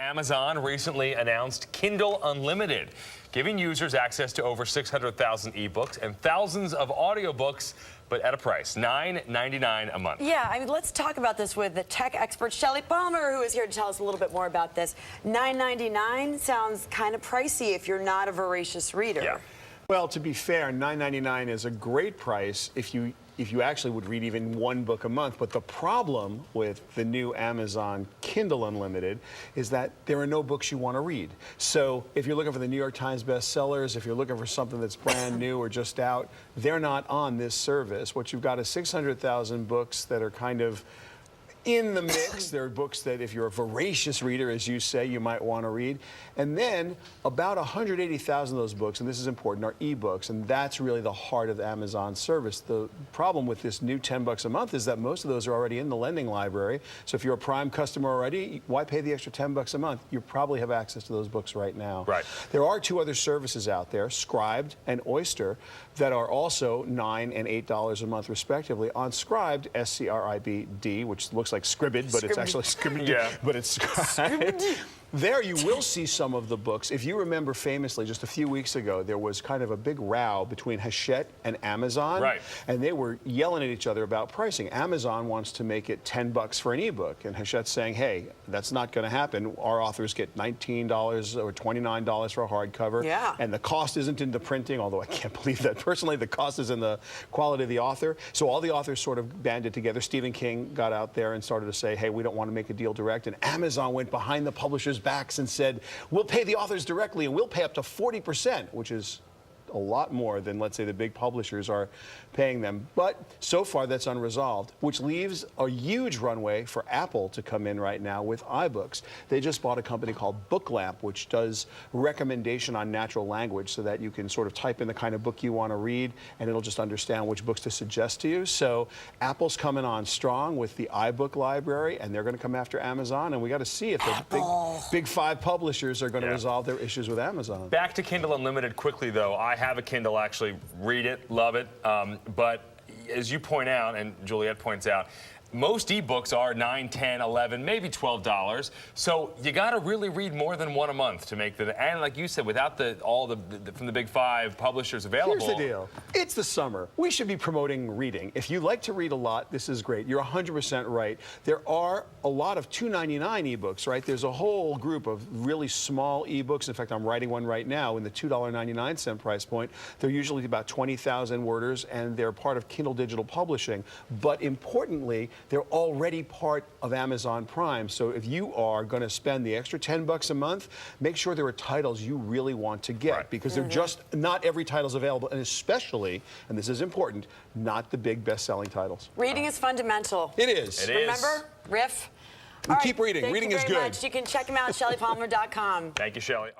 Amazon recently announced Kindle Unlimited, giving users access to over 600,000 ebooks and thousands of audiobooks, but at a price, $9.99 a month. Yeah, I mean, let's talk about this with the tech expert Shelly Palmer, who is here to tell us a little bit more about this. $9.99 sounds kind of pricey if you're not a voracious reader. Yeah. Well, to be fair, $9.99 is a great price if you actually would read even one book a month. But the problem with the new Amazon Kindle Unlimited is that there are no books you want to read. So if you're looking for the New York Times bestsellers, if you're looking for something that's brand new or just out, they're not on this service. What you've got is 600,000 books that are kind of in the mix. There are books that if you're a voracious reader, as you say, you might want to read. And then about 180,000 of those books, and this is important, are ebooks, and that's really the heart of the Amazon service. The problem with this new $10 a month is that most of those are already in the lending library. So if you're a Prime customer already, why pay the extra $10 a month? You probably have access to those books right now. Right. There are two other services out there, Scribd and Oyster, that are also $9 and $8 a month respectively. On Scribd, S-C-R-I-B-D, which looks like Scribd, but it's actually Scribd, yeah. but it's Scribd. There you will see some of the books. If you remember famously, just a few weeks ago, there was kind of a big row between Hachette and Amazon. Right. And they were yelling at each other about pricing. Amazon wants to make it $10 for an ebook. And Hachette's saying, hey, that's not going to happen. Our authors get $19 or $29 for a hardcover. Yeah. And the cost isn't in the printing, although I can't believe that personally. The cost is in the quality of the author. So all the authors sort of banded together. Stephen King got out there and started to say, hey, we don't want to make a deal direct. And Amazon went behind the publishers' backs and said, we'll pay the authors directly and we'll pay up to 40%, which is a lot more than, let's say, the big publishers are paying them. But so far that's unresolved, which leaves a huge runway for Apple to come in right now with iBooks. They just bought a company called Booklamp, which does recommendation on natural language so that you can sort of type in the kind of book you want to read and it'll just understand which books to suggest to you. So Apple's coming on strong with the iBook library, and they're going to come after Amazon, and we got to see if the big five publishers are going to resolve their issues with Amazon. Back to Kindle Unlimited quickly, though. I have a Kindle, actually. Read it, love it. But as you point out, and Juliet points out, most ebooks are $9, $10, $11, maybe $12. So you got to really read more than one a month to make the. And like you said, without all the from the big five publishers available. Here's the deal. It's the summer. We should be promoting reading. If you like to read a lot, this is great. You're 100% right. There are a lot of $2.99 ebooks, right? There's a whole group of really small ebooks. In fact, I'm writing one right now in the $2.99 price point. They're usually about 20,000 worders, and they're part of Kindle Digital Publishing. But importantly, they're already part of Amazon Prime. So if you are going to spend the extra $10 a month, make sure there are titles you really want to get, because they're just not every title's available, and especially, and this is important, not the big best-selling titles. Reading is fundamental. It is. It is. Remember, Riff? And keep reading. Reading is good. Thank you very much. You can check them out at ShellyPalmer.com. Thank you, Shelly.